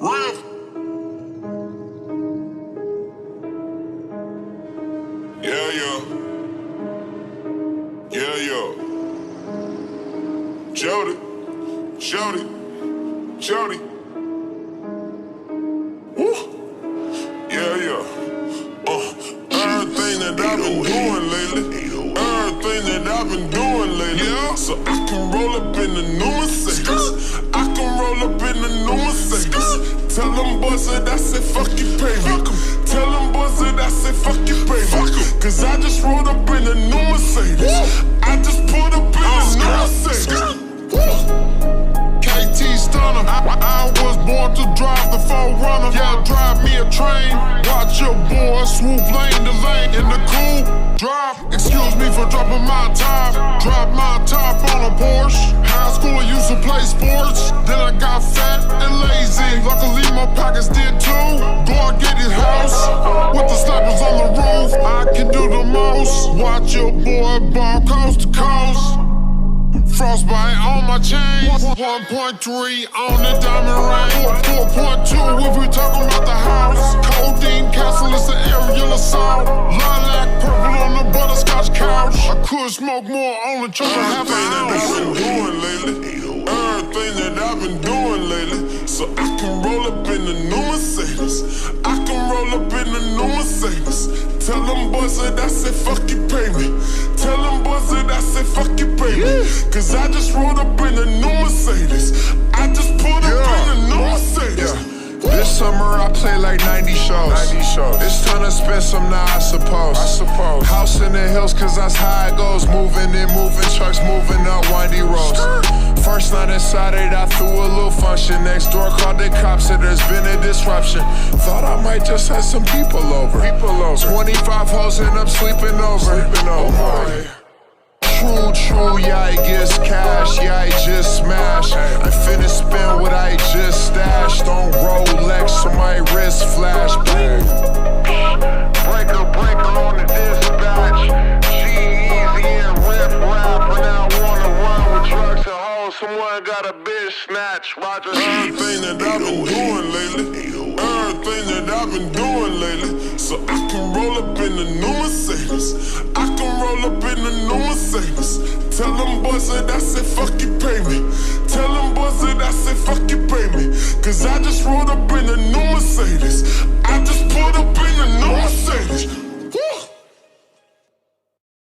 Riff. Yeah. J.Doe. Woo. Yeah. Everything that I've been doing lately. Yeah. So I can roll up in the new Mercedez. Tell them boys that I said fuck you, pay me. Tell them boys that I said fuck you, pay me. Cause I just rolled up in the new Mercedes. I just pulled up in the new Mercedes. KT Stunner, I was born to drive the 4Runner. Yeah, drive me a train. Watch your boy swoop lane to lane in the cool drop. Excuse me for dropping my top. Drop my top on a Porsche. High school I used to play sports. Then I got fat and lazy. Luckily my pockets did too. Go and get his house with the slappers on the roof. I can do the most. Watch your boy ball coast to coast. Frostbite on my chain. 1.3 on the diamond ring. 4.2 if we talking about the house. Codeine castle is the aerial assault. Lilac purple on the butterscotch couch. I could smoke more on the choke half an ounce. Everything that I've been doing lately. So I can roll up in the new Mercedes. Tell them boys that I said fuck you, pay me. Tell them boys that I said fuck you, pay me. Cause I just rolled up in the new Mercedes. I just pulled up in the new Mercedes. This summer I play like 90 shows. It's time to spend some now, I suppose. House in the hills, cause that's how it goes. Moving trucks, moving up windy roads. First night inside it, I threw a little function. Next door called the cops, said there's been a disruption. Thought I might just have some people over. 25 hoes end up sleeping over. Oh my. True, yeah, I gets cash, yeah, I just smashed. I finna spend what I just stashed on Rolex, so my wrist flash. Breaker on the dispatch. G-Eazy and Riff Raff, and now I wanna run with drugs and hoes. Someone got a bitch snatch. Roger. Everything that I've been doing lately. So I can roll up in the new Mercedes. Tell them boys that I said fuck you, pay me. Cause I just rolled up in the new Mercedes. I just pulled up in the new Mercedes.